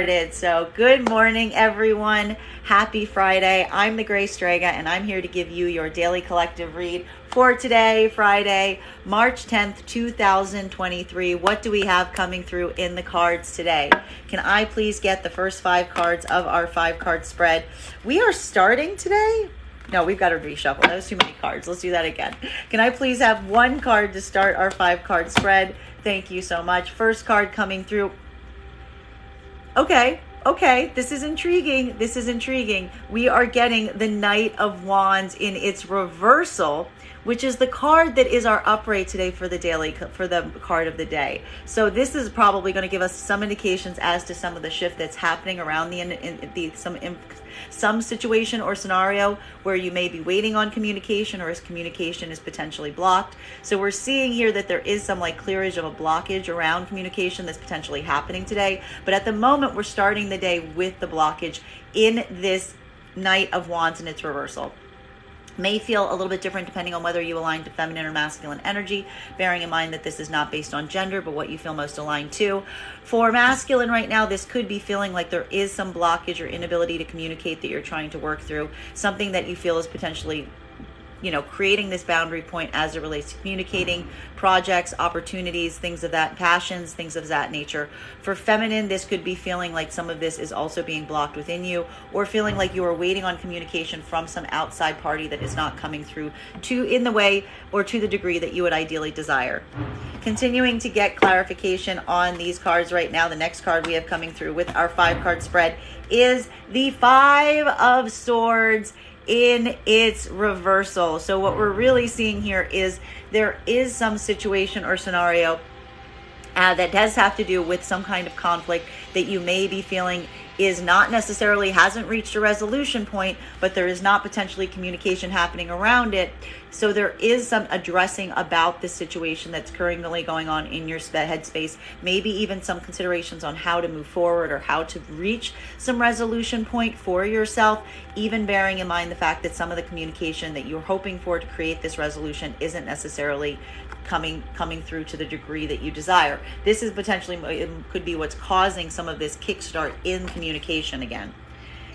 So good morning, everyone. Happy Friday. I'm the Gray Strega, and I'm here to give you your daily collective read for today, Friday, March 10th, 2023. What do we have coming through in the cards today? Can I please get the first 5 cards of our 5-card spread? We are starting today. No, we've got to reshuffle. That was too many cards. Let's do that again. Can I please have 1 card to start our 5-card spread? Thank you so much. First card coming through. Okay, this is intriguing. We are getting the Knight of Wands in its reversal, which is the card that is our upright today for the card of the day. So this is probably going to give us some indications as to some of the shift that's happening around some situation or scenario where you may be waiting on communication, or as communication is potentially blocked. So we're seeing here that there is some clearage of a blockage around communication that's potentially happening today. But at the moment, we're starting the day with the blockage in this Knight of Wands in its reversal. May feel a little bit different depending on whether you align to feminine or masculine energy, bearing in mind that this is not based on gender, but what you feel most aligned to. For masculine right now, this could be feeling like there is some blockage or inability to communicate that you're trying to work through, something that you feel is potentially creating this boundary point as it relates to communicating, projects, opportunities, passions, things of that nature. For feminine, this could be feeling like some of this is also being blocked within you, or feeling like you are waiting on communication from some outside party that is not coming through in the way or to the degree that you would ideally desire. Continuing to get clarification on these cards right now, the next card we have coming through with our 5-card spread is the 5 of Swords in its reversal. So what we're really seeing here is there is some situation or scenario that does have to do with some kind of conflict that you may be feeling is not necessarily hasn't reached a resolution point, but there is not potentially communication happening around it. So there is some addressing about this situation that's currently going on in your headspace, maybe even some considerations on how to move forward or how to reach some resolution point for yourself, even bearing in mind the fact that some of the communication that you're hoping for to create this resolution isn't necessarily coming through to the degree that you desire. This is potentially could be what's causing some of this kickstart in communication again.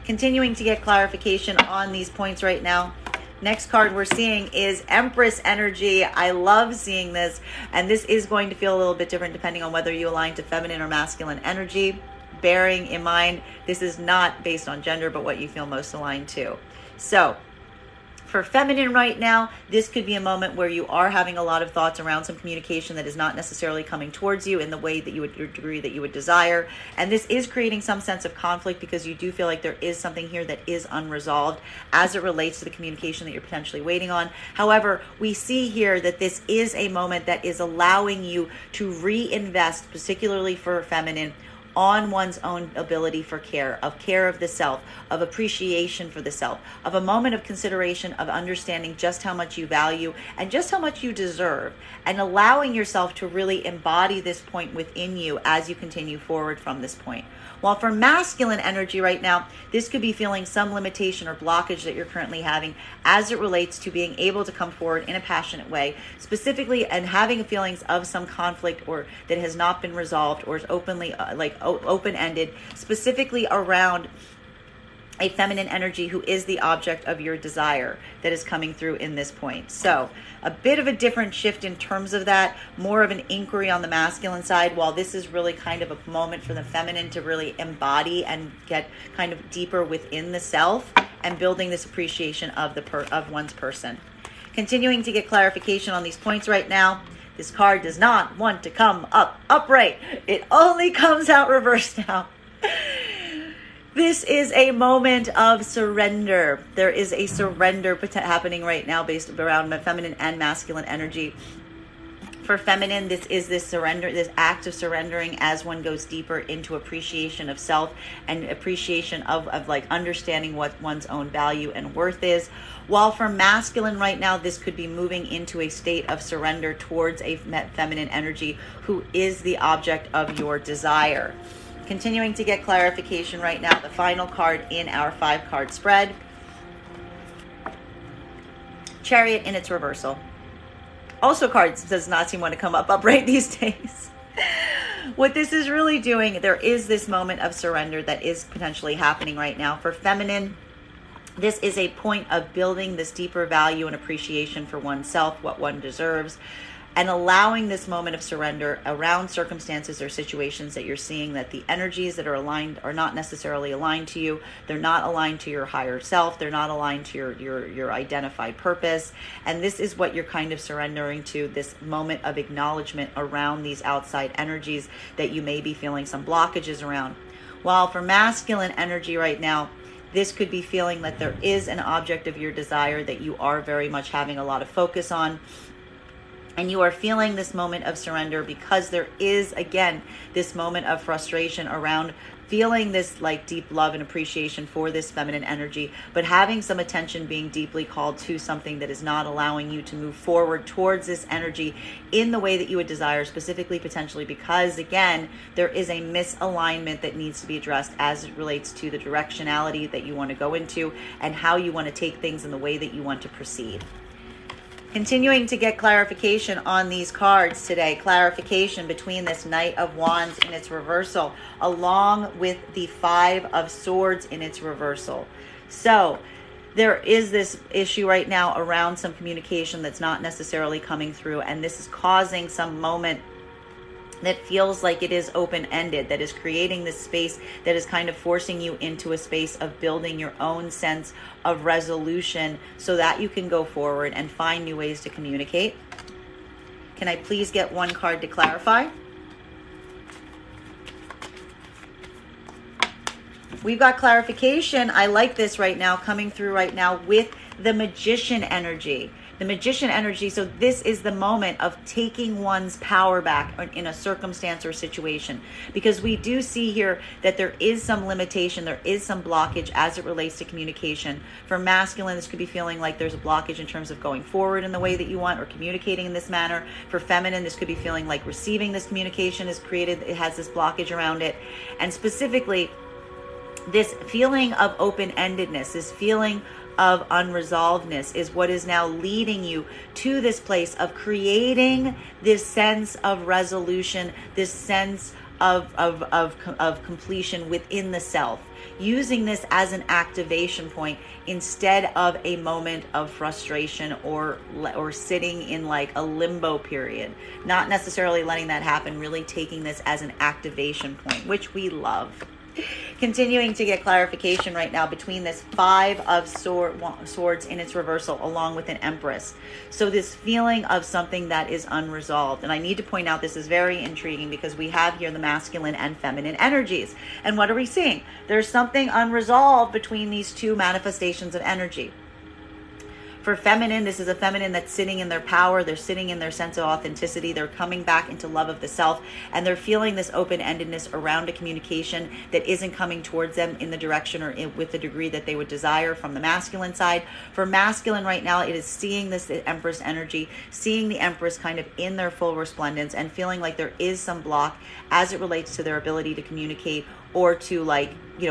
Continuing to get clarification on these points right now. Next card we're seeing is Empress energy. I love seeing this, and this is going to feel a little bit different depending on whether you align to feminine or masculine energy, bearing in mind this is not based on gender, but what you feel most aligned to. So for feminine right now, this could be a moment where you are having a lot of thoughts around some communication that is not necessarily coming towards you in the way that you would, your degree that you would desire. And this is creating some sense of conflict because you do feel like there is something here that is unresolved as it relates to the communication that you're potentially waiting on. However, we see here that this is a moment that is allowing you to reinvest, particularly for feminine, on one's own ability for care of the self, of appreciation for the self, of a moment of consideration, of understanding just how much you value and just how much you deserve, and allowing yourself to really embody this point within you as you continue forward from this point. While for masculine energy right now, this could be feeling some limitation or blockage that you're currently having as it relates to being able to come forward in a passionate way, specifically, and having feelings of some conflict or that has not been resolved or is openly open-ended, specifically around a feminine energy who is the object of your desire that is coming through in this point. So a bit of a different shift in terms of that, more of an inquiry on the masculine side, while this is really kind of a moment for the feminine to really embody and get kind of deeper within the self and building this appreciation of one's person. Continuing to get clarification on these points right now. This card does not want to come up upright. It only comes out reversed now. This is a moment of surrender. There is a surrender happening right now based around feminine and masculine energy. For feminine, this is this surrender, this act of surrendering as one goes deeper into appreciation of self and appreciation of understanding what one's own value and worth is. While for masculine right now, this could be moving into a state of surrender towards a feminine energy who is the object of your desire. Continuing to get clarification right now, the final card in our 5-card spread. Chariot in its reversal. Also cards does not seem to want to come up upright these days. What this is really doing, there is this moment of surrender that is potentially happening right now. For feminine, this is a point of building this deeper value and appreciation for oneself, what one deserves, and allowing this moment of surrender around circumstances or situations that you're seeing that the energies that are aligned are not necessarily aligned to you. They're not aligned to your higher self. They're not aligned to your identified purpose. And this is what you're kind of surrendering to, this moment of acknowledgement around these outside energies that you may be feeling some blockages around. While for masculine energy right now, this could be feeling that there is an object of your desire that you are very much having a lot of focus on. And you are feeling this moment of surrender because there is, again, this moment of frustration around feeling this like deep love and appreciation for this feminine energy, but having some attention being deeply called to something that is not allowing you to move forward towards this energy in the way that you would desire, specifically potentially because, again, there is a misalignment that needs to be addressed as it relates to the directionality that you want to go into and how you want to take things in the way that you want to proceed. Continuing to get clarification on these cards today, clarification between this Knight of Wands in its reversal, along with the Five of Swords in its reversal. So there is this issue right now around some communication that's not necessarily coming through, and this is causing some moment that feels like it is open-ended, that is creating this space that is kind of forcing you into a space of building your own sense of resolution so that you can go forward and find new ways to communicate. Can I please get one card to clarify? We've got clarification. I like this right now, coming through right now with the Magician energy. The Magician energy, so this is the moment of taking one's power back in a circumstance or situation, because we do see here that there is some limitation, there is some blockage as it relates to communication. For masculine, this could be feeling like there's a blockage in terms of going forward in the way that you want or communicating in this manner. For feminine, this could be feeling like receiving this communication is created, it has this blockage around it. And specifically, this feeling of open-endedness, this feeling of unresolvedness is what is now leading you to this place of creating this sense of resolution, this sense of completion within the self, using this as an activation point instead of a moment of frustration or sitting in like a limbo period. Not necessarily letting that happen, really taking this as an activation point, which we love. Continuing to get clarification right now between this Five of Swords in its reversal along with an Empress. So this feeling of something that is unresolved. And I need to point out this is very intriguing because we have here the masculine and feminine energies. And what are we seeing? There's something unresolved between these two manifestations of energy. For feminine, this is a feminine that's sitting in their power. They're sitting in their sense of authenticity. They're coming back into love of the self, and they're feeling this open-endedness around a communication that isn't coming towards them in the direction or with the degree that they would desire from the masculine side. For masculine right now, it is seeing this Empress energy, seeing the Empress kind of in their full resplendence and feeling like there is some block as it relates to their ability to communicate or to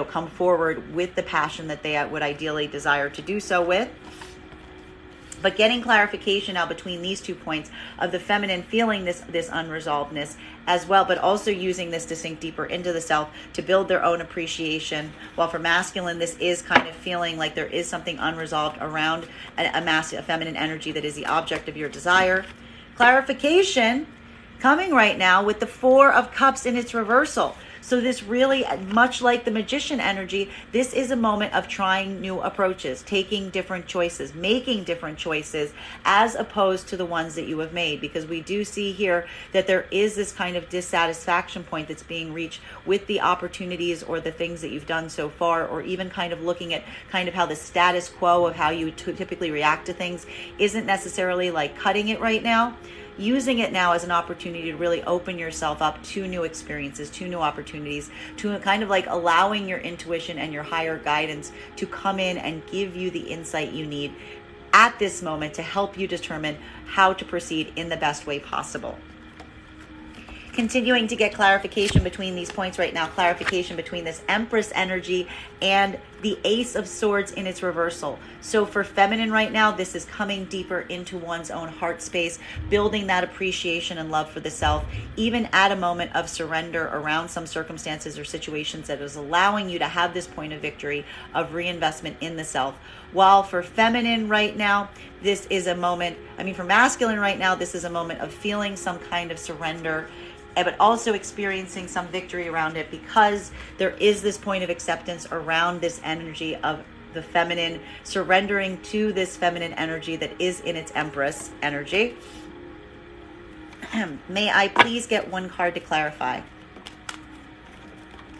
come forward with the passion that they would ideally desire to do so with. But getting clarification now between these 2 points of the feminine feeling this unresolvedness as well, but also using this to sink deeper into the self to build their own appreciation. While for masculine, this is kind of feeling like there is something unresolved around a feminine energy that is the object of your desire. Clarification coming right now with the Four of Cups in its reversal. So this really, much like the Magician energy, this is a moment of trying new approaches, taking different choices, making different choices as opposed to the ones that you have made. Because we do see here that there is this kind of dissatisfaction point that's being reached with the opportunities or the things that you've done so far, or even kind of looking at kind of how the status quo of how you typically react to things isn't necessarily like cutting it right now. Using it now as an opportunity to really open yourself up to new experiences, to new opportunities, to kind of like allowing your intuition and your higher guidance to come in and give you the insight you need at this moment to help you determine how to proceed in the best way possible. Continuing to get clarification between these points right now, clarification between this Empress energy and the Ace of Swords in its reversal. So for feminine right now, this is coming deeper into one's own heart space, building that appreciation and love for the self, even at a moment of surrender around some circumstances or situations that is allowing you to have this point of victory of reinvestment in the self. While for feminine right now, this is a moment, for masculine right now, this is a moment of feeling some kind of surrender, but also experiencing some victory around it, because there is this point of acceptance around this energy of the feminine, surrendering to this feminine energy that is in its Empress energy. May I please get one card to clarify?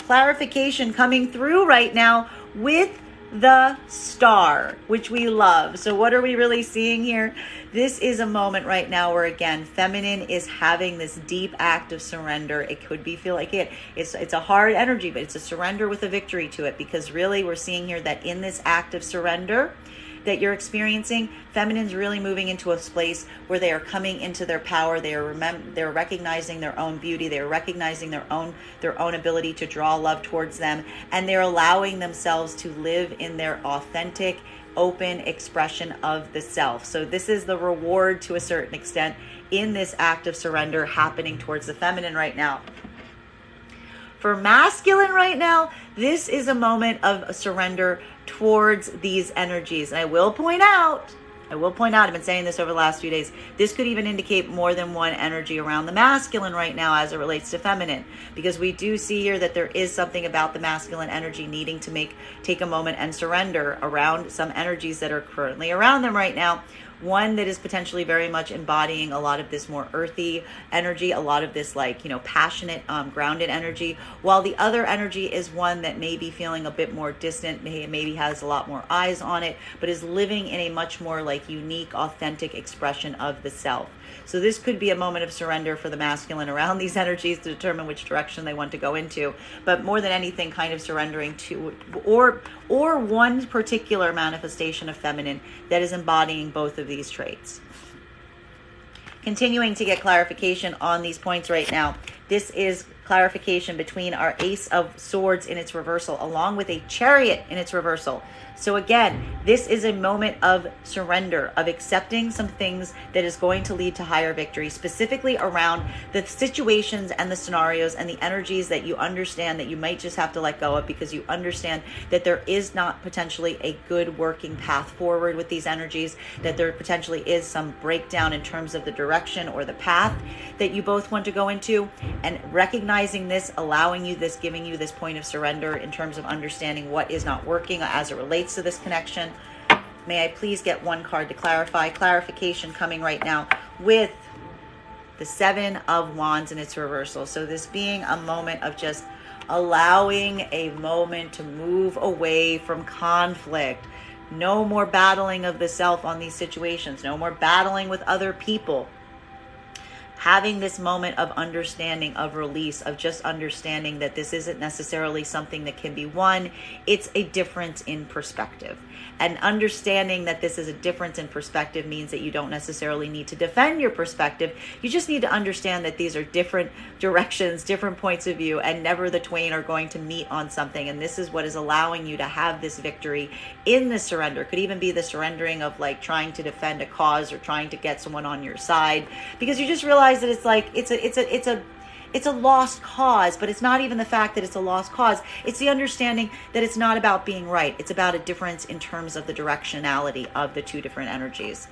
Clarification coming through right now with the Star, which we love. So what are we really seeing here? This is a moment right now where, again, feminine is having this deep act of surrender. It could feel like it's a hard energy, but it's a surrender with a victory to it, because really we're seeing here that in this act of surrender that you're experiencing, feminine's really moving into a place where they are coming into their power. They're recognizing their own beauty. They're recognizing their own ability to draw love towards them, and they're allowing themselves to live in their authentic, open expression of the self. So this is the reward to a certain extent in this act of surrender happening towards the feminine right now. For masculine right now, this is a moment of surrender towards these energies. And I will point out, I've been saying this over the last few days, this could even indicate more than one energy around the masculine right now as it relates to feminine, because we do see here that there is something about the masculine energy needing to take a moment and surrender around some energies that are currently around them right now. One that is potentially very much embodying a lot of this more earthy energy, a lot of this passionate, grounded energy, while the other energy is one that may be feeling a bit more distant, maybe has a lot more eyes on it, but is living in a much more unique, authentic expression of the self. So this could be a moment of surrender for the masculine around these energies to determine which direction they want to go into. But more than anything, kind of surrendering to or one particular manifestation of feminine that is embodying both of these traits. Continuing to get clarification on these points right now. This is clarification between our Ace of Swords in its reversal along with a Chariot in its reversal. So again, this is a moment of surrender, of accepting some things that is going to lead to higher victory, specifically around the situations and the scenarios and the energies that you understand that you might just have to let go of, because you understand that there is not potentially a good working path forward with these energies, that there potentially is some breakdown in terms of the direction or the path that you both want to go into. And recognizing this, allowing you this, giving you this point of surrender in terms of understanding what is not working as it relates to this connection. May I please get one card to clarify? Clarification coming right now with the Seven of Wands in its reversal. So this being a moment of just allowing a moment to move away from conflict. No more battling of the self on these situations. No more battling with other people. Having this moment of understanding, of release, of just understanding that this isn't necessarily something that can be won. It's a difference in perspective. And understanding that this is a difference in perspective means that you don't necessarily need to defend your perspective. You just need to understand that these are different directions, different points of view, and never the twain are going to meet on something. And this is what is allowing you to have this victory in the surrender. Could even be the surrendering of trying to defend a cause or trying to get someone on your side, because you just realize that it's a lost cause. But it's not even the fact that it's a lost cause. It's the understanding that it's not about being right. It's about a difference in terms of the directionality of the two different energies.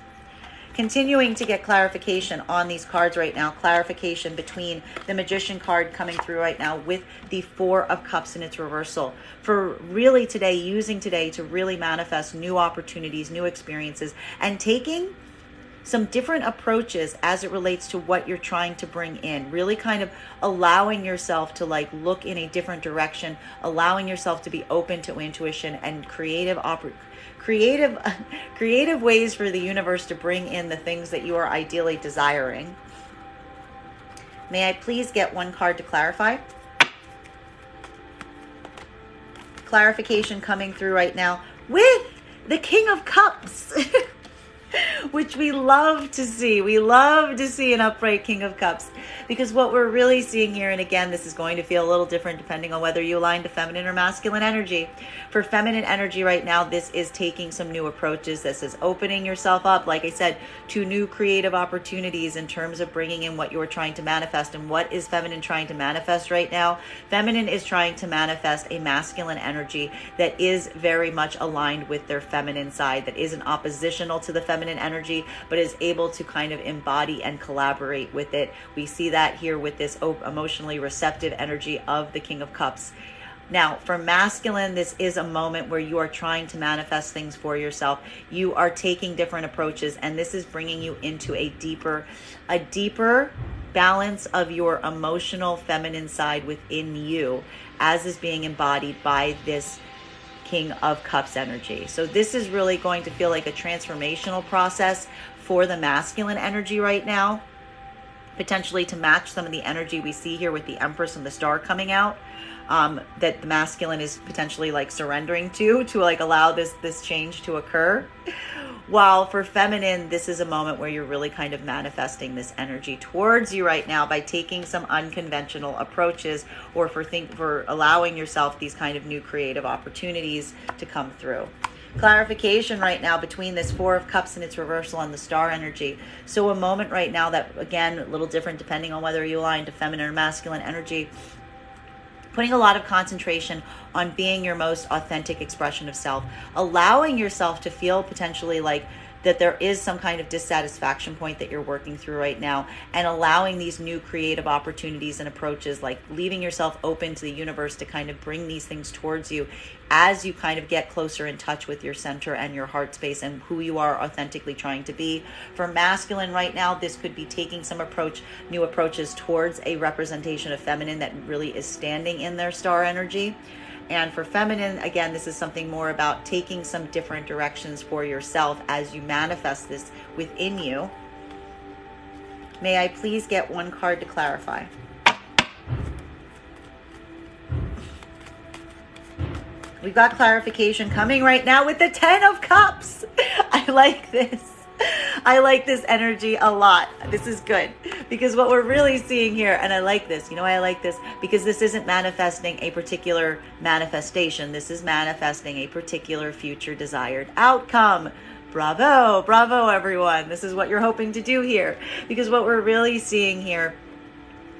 Continuing to get clarification on these cards right now. Clarification between the Magician card coming through right now with the Four of Cups in its reversal. For really today, using today to really manifest new opportunities, new experiences, and taking some different approaches as it relates to what you're trying to bring in. Really kind of allowing yourself to look in a different direction, allowing yourself to be open to intuition and creative ways for the universe to bring in the things that you are ideally desiring. May I please get one card to clarify? Clarification coming through right now with the King of Cups. Which we love to see. We love to see an upright King of Cups. Because what we're really seeing here, and again, this is going to feel a little different depending on whether you align to feminine or masculine energy. For feminine energy right now, this is taking some new approaches. This is opening yourself up, like I said, to new creative opportunities in terms of bringing in what you're trying to manifest. And what is feminine trying to manifest right now? Feminine is trying to manifest a masculine energy that is very much aligned with their feminine side, that isn't oppositional to the feminine energy, but is able to kind of embody and collaborate with it. We see that here with this emotionally receptive energy of the King of Cups. Now, for masculine, this is a moment where you are trying to manifest things for yourself. You are taking different approaches, and this is bringing you into a deeper balance of your emotional feminine side within you, as is being embodied by this King of Cups energy. So this is really going to feel like a transformational process for the masculine energy right now, potentially to match some of the energy we see here with the Empress and the Star coming out, that the masculine is potentially like surrendering to like allow this change to occur. While for feminine, this is a moment where you're really kind of manifesting this energy towards you right now by taking some unconventional approaches, or for allowing yourself these kind of new creative opportunities to come through. Clarification right now between this Four of Cups and its reversal and the Star energy. So a moment right now that, again, a little different depending on whether you align to feminine or masculine energy, putting a lot of concentration on being your most authentic expression of self, allowing yourself to feel potentially like that there is some kind of dissatisfaction point that you're working through right now, and allowing these new creative opportunities and approaches, like leaving yourself open to the universe to kind of bring these things towards you as you kind of get closer in touch with your center and your heart space and who you are authentically trying to be. For masculine right now, this could be taking some new approaches towards a representation of feminine that really is standing in their star energy. And for feminine, again, this is something more about taking some different directions for yourself as you manifest this within you. May I please get one card to clarify? We've got clarification coming right now with the 10 of Cups. I like this. I like this energy a lot. This is good because what we're really seeing here, and I like this, you know why I like this? Because this isn't manifesting a particular manifestation. This is manifesting a particular future desired outcome. Bravo, bravo, everyone. This is what you're hoping to do here, because what we're really seeing here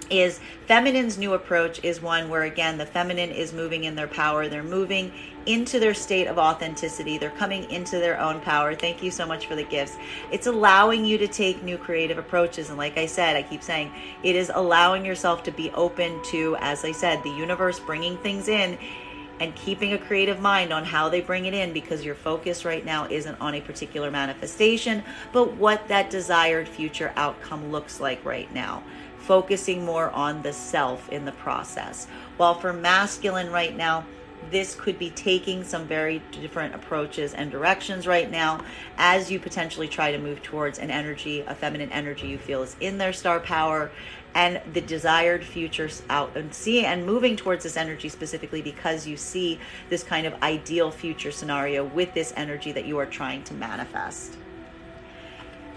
is feminine's new approach is one where, again, the feminine is moving in their power. They're moving into their state of authenticity. They're coming into their own power. Thank you so much for the gifts. It's allowing you to take new creative approaches. And like I said, I keep saying, it is allowing yourself to be open to, as I said, the universe bringing things in and keeping a creative mind on how they bring it in, because your focus right now isn't on a particular manifestation, but what that desired future outcome looks like right now. Focusing more on the self in the process. While for masculine right now, this could be taking some very different approaches and directions right now as you potentially try to move towards an energy, a feminine energy you feel is in their star power and the desired futures out, and moving towards this energy specifically because you see this kind of ideal future scenario with this energy that you are trying to manifest.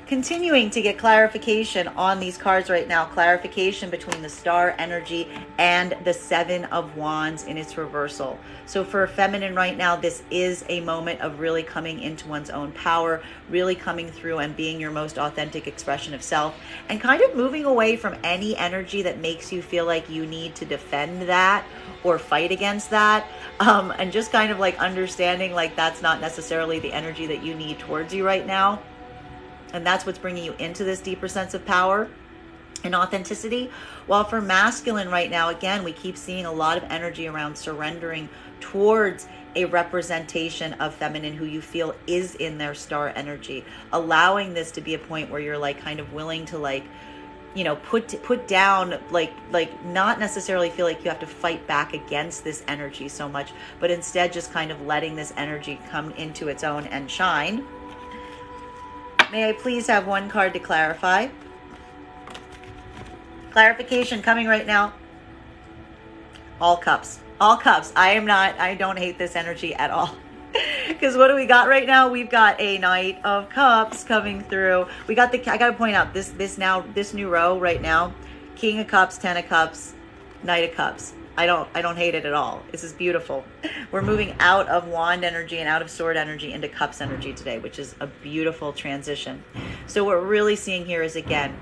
Continuing to get clarification on these cards right now, clarification between the Star energy and the Seven of Wands in its reversal. So for feminine right now, this is a moment of really coming into one's own power, really coming through and being your most authentic expression of self, and kind of moving away from any energy that makes you feel like you need to defend that or fight against that, and just kind of like understanding like that's not necessarily the energy that you need towards you right now. And that's what's bringing you into this deeper sense of power and authenticity. While for masculine right now, again, we keep seeing a lot of energy around surrendering towards a representation of feminine who you feel is in their star energy, allowing this to be a point where you're like kind of willing to like, you know, put down, like not necessarily feel like you have to fight back against this energy so much, but instead just kind of letting this energy come into its own and shine. May I please have one card to clarify? Clarification coming right now. All cups. All cups. I don't hate this energy at all. Because what do we got right now? We've got a Knight of Cups coming through. I got to point out this new row right now King of Cups, Ten of Cups, Knight of Cups. I don't hate it at all. This is beautiful. We're moving out of wand energy and out of sword energy into cups energy today, which is a beautiful transition. So what we're really seeing here is, again,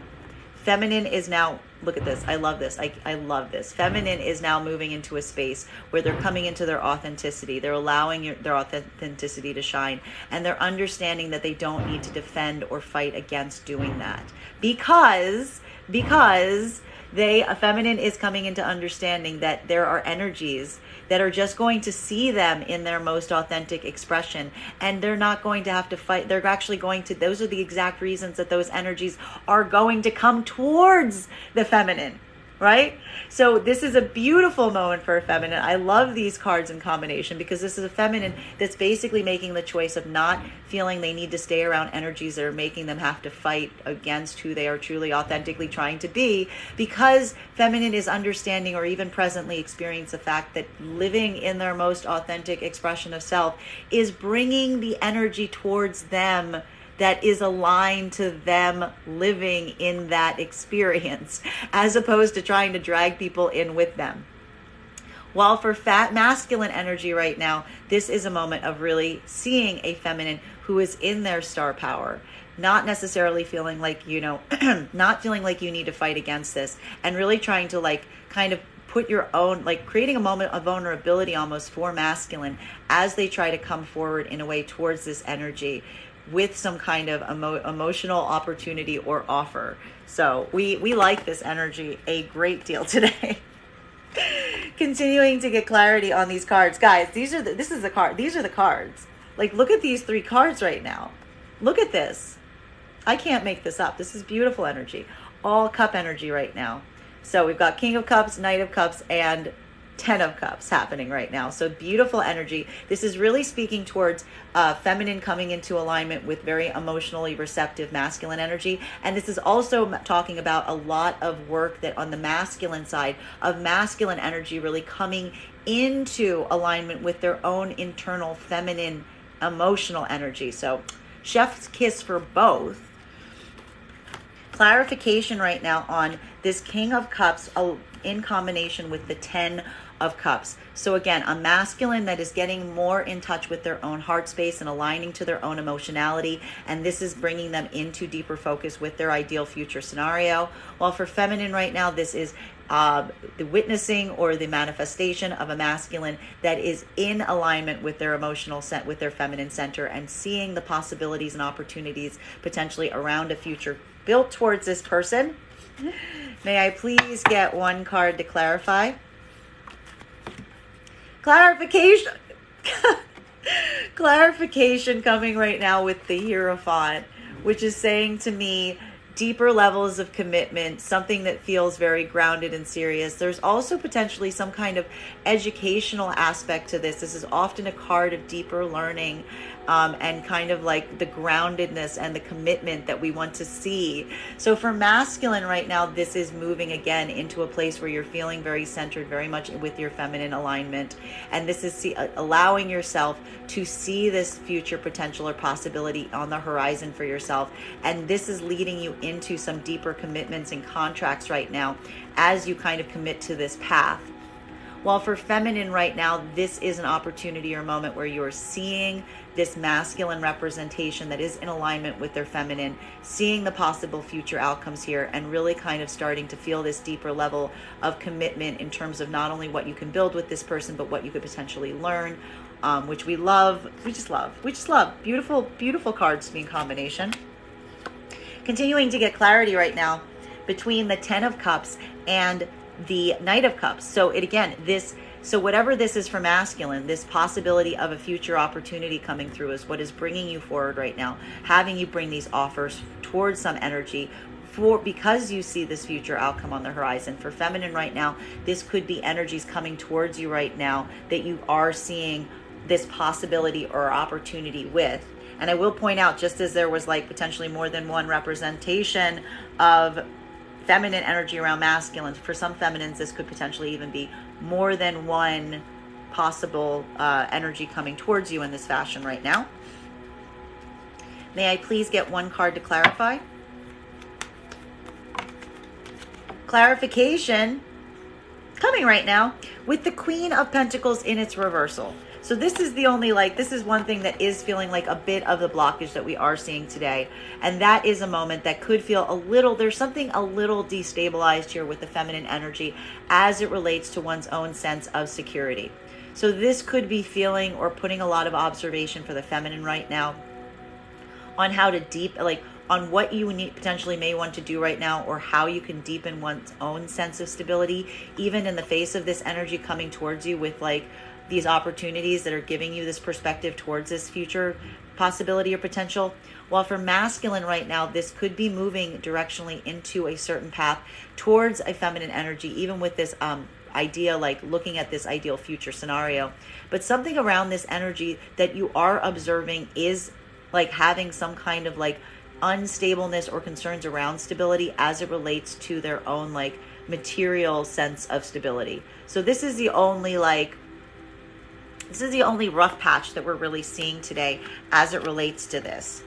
feminine is now, look at this. I love this. I love this. Feminine is now moving into a space where they're coming into their authenticity. They're allowing their authenticity to shine. And they're understanding that they don't need to defend or fight against doing that. Because a feminine is coming into understanding that there are energies that are just going to see them in their most authentic expression, and they're not going to have to fight. They're actually going to, those are the exact reasons that those energies are going to come towards the feminine, right? So this is a beautiful moment for a feminine. I love these cards in combination because this is a feminine that's basically making the choice of not feeling they need to stay around energies that are making them have to fight against who they are truly authentically trying to be, because feminine is understanding or even presently experience the fact that living in their most authentic expression of self is bringing the energy towards them that is aligned to them living in that experience, as opposed to trying to drag people in with them. While for masculine energy right now, this is a moment of really seeing a feminine who is in their star power, not necessarily feeling like, not feeling like you need to fight against this, and really trying to kind of put your own, creating a moment of vulnerability almost for masculine as they try to come forward in a way towards this energy with some kind of emotional opportunity or offer. So we like this energy a great deal today. Continuing to get clarity on these cards, guys. These are the cards. Look at these 3 cards right now. Look at this. I can't make this up. This is beautiful energy. All cup energy right now. So we've got King of Cups, Knight of Cups, and 10 of Cups happening right now. So beautiful energy. This is really speaking towards feminine coming into alignment with very emotionally receptive masculine energy. And this is also talking about a lot of work that on the masculine side of masculine energy really coming into alignment with their own internal feminine emotional energy. So chef's kiss for both. Clarification right now on this King of Cups in combination with the 10 of Cups. So again, a masculine that is getting more in touch with their own heart space and aligning to their own emotionality, and this is bringing them into deeper focus with their ideal future scenario. While for feminine right now, this is the witnessing or the manifestation of a masculine that is in alignment with their emotional with their feminine center, and seeing the possibilities and opportunities potentially around a future built towards this person. May I please get one card to clarify? Clarification. Clarification coming right now with the Hierophant, which is saying to me deeper levels of commitment, something that feels very grounded and serious. There's also potentially some kind of educational aspect to this. This is often a card of deeper learning, and kind of like the groundedness and the commitment that we want to see. So for masculine right now, this is moving again into a place where you're feeling very centered, very much with your feminine alignment. And this is allowing yourself to see this future potential or possibility on the horizon for yourself. And this is leading you into some deeper commitments and contracts right now as you kind of commit to this path. While for feminine right now, this is an opportunity or moment where you're seeing this masculine representation that is in alignment with their feminine, seeing the possible future outcomes here, and really kind of starting to feel this deeper level of commitment in terms of not only what you can build with this person, but what you could potentially learn, which we love. We just love. Beautiful, beautiful cards to be in combination. Continuing to get clarity right now between the 10 of Cups and the Knight of Cups. So so whatever this is for masculine, this possibility of a future opportunity coming through is what is bringing you forward right now, having you bring these offers towards some energy because you see this future outcome on the horizon. For feminine right now, this could be energies coming towards you right now that you are seeing this possibility or opportunity with. And I will point out, just as there was potentially more than one representation of feminine energy around masculine, for some feminines this could potentially even be more than one possible energy coming towards you in this fashion right now. May I please get one card to clarify? Clarification coming right now with the Queen of Pentacles in its reversal. So this is the only, this is one thing that is feeling like a bit of the blockage that we are seeing today. And that is a moment that could feel a little, there's something a little destabilized here with the feminine energy as it relates to one's own sense of security. So this could be feeling or putting a lot of observation for the feminine right now on how to on what you potentially may want to do right now, or how you can deepen one's own sense of stability, even in the face of this energy coming towards you with these opportunities that are giving you this perspective towards this future possibility or potential. While for masculine right now, this could be moving directionally into a certain path towards a feminine energy, even with this idea, looking at this ideal future scenario. But something around this energy that you are observing is having some kind of unstableness or concerns around stability as it relates to their own material sense of stability. So this is the only rough patch that we're really seeing today as it relates to this.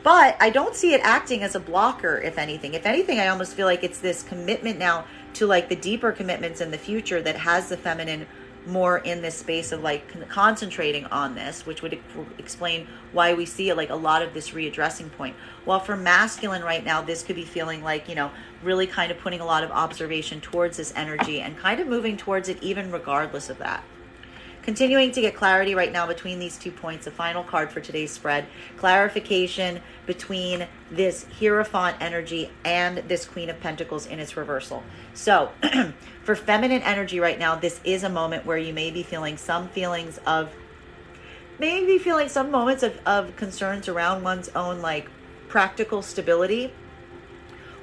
But I don't see it acting as a blocker, if anything. If anything, I almost feel like it's this commitment now to the deeper commitments in the future that has the feminine more in this space of concentrating on this, which would explain why we see a lot of this readdressing point. While for masculine right now, this could be feeling really kind of putting a lot of observation towards this energy and kind of moving towards it even regardless of that. Continuing to get clarity right now between these 2 points, the final card for today's spread, clarification between this Hierophant energy and this Queen of Pentacles in its reversal. So for feminine energy right now, this is a moment where you may be feeling some moments of concerns around one's own practical stability,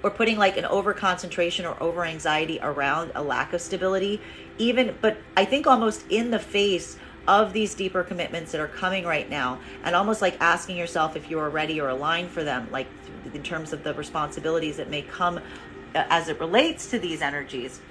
or putting an over concentration or over anxiety around a lack of stability, but I think almost in the face of these deeper commitments that are coming right now, and almost asking yourself if you are ready or aligned for them, in terms of the responsibilities that may come as it relates to these energies.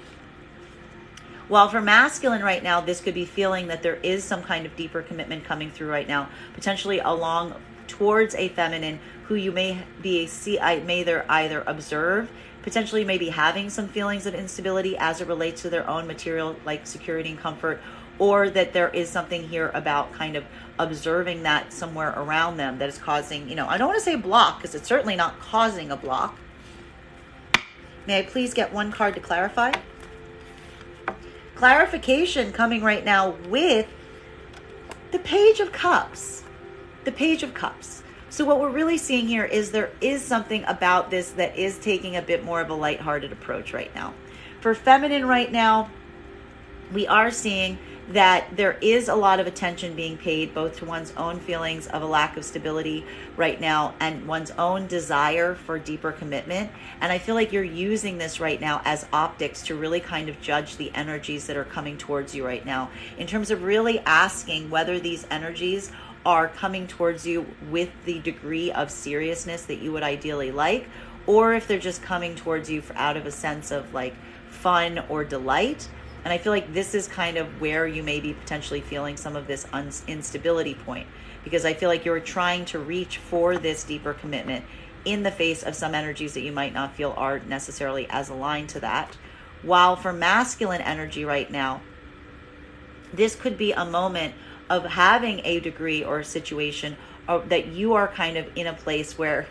While for masculine right now, this could be feeling that there is some kind of deeper commitment coming through right now, potentially along towards a feminine who you may either observe, potentially maybe having some feelings of instability as it relates to their own material security and comfort, or that there is something here about kind of observing that somewhere around them that is causing, I don't want to say block, because it's certainly not causing a block. May I please get one card to clarify? Clarification coming right now with the Page of Cups. The Page of Cups. So what we're really seeing here is there is something about this that is taking a bit more of a lighthearted approach right now. For feminine right now, we are seeing that there is a lot of attention being paid both to one's own feelings of a lack of stability right now and one's own desire for deeper commitment. And I feel like you're using this right now as optics to really kind of judge the energies that are coming towards you right now, in terms of really asking whether these energies are coming towards you with the degree of seriousness that you would ideally like, or if they're just coming towards you out of a sense of fun or delight. And I feel like this is kind of where you may be potentially feeling some of this instability point, because I feel like you're trying to reach for this deeper commitment in the face of some energies that you might not feel are necessarily as aligned to that. While for masculine energy right now, this could be a moment of having a degree or a situation that you are kind of in a place where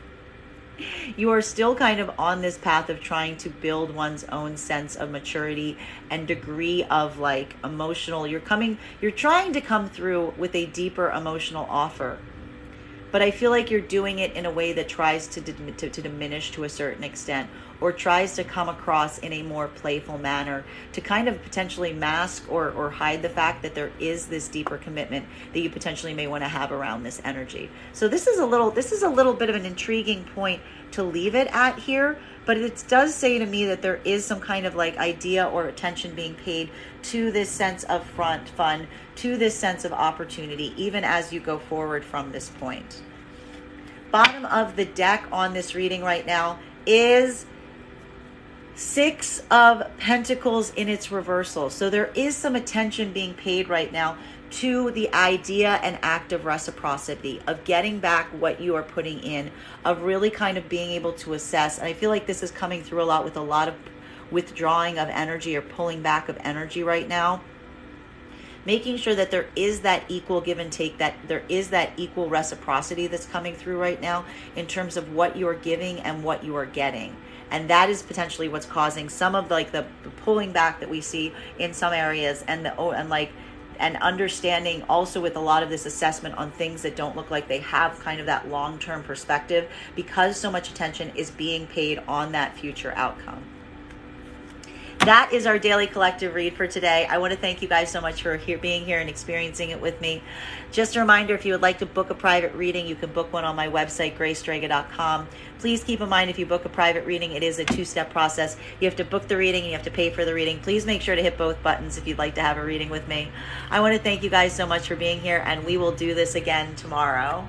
you are still kind of on this path of trying to build one's own sense of maturity and degree of emotional. You're trying to come through with a deeper emotional offer, but I feel like you're doing it in a way that tries to diminish to a certain extent, or tries to come across in a more playful manner to kind of potentially mask or hide the fact that there is this deeper commitment that you potentially may want to have around this energy. So this is a little bit of an intriguing point to leave it at here, but it does say to me that there is some kind of idea or attention being paid to this sense of fun, to this sense of opportunity, even as you go forward from this point. Bottom of the deck on this reading right now is Six of Pentacles in its reversal. So there is some attention being paid right now to the idea and act of reciprocity, of getting back what you are putting in, of really kind of being able to assess. And I feel like this is coming through a lot with withdrawing of energy or pulling back of energy right now. Making sure that there is that equal give and take, that there is that equal reciprocity that's coming through right now in terms of what you're giving and what you are getting. And that is potentially what's causing some of like the pulling back that we see in some areas, and and understanding also with a lot of this assessment on things that don't look like they have kind of that long-term perspective, because so much attention is being paid on that future outcome. That is our daily collective read for today. I want to thank you guys so much for being here and experiencing it with me. Just a reminder, if you would like to book a private reading, you can book one on my website, graystrega.com. Please keep in mind, if you book a private reading, it is a two-step process. You have to book the reading and you have to pay for the reading. Please make sure to hit both buttons if you'd like to have a reading with me. I want to thank you guys so much for being here, and we will do this again tomorrow.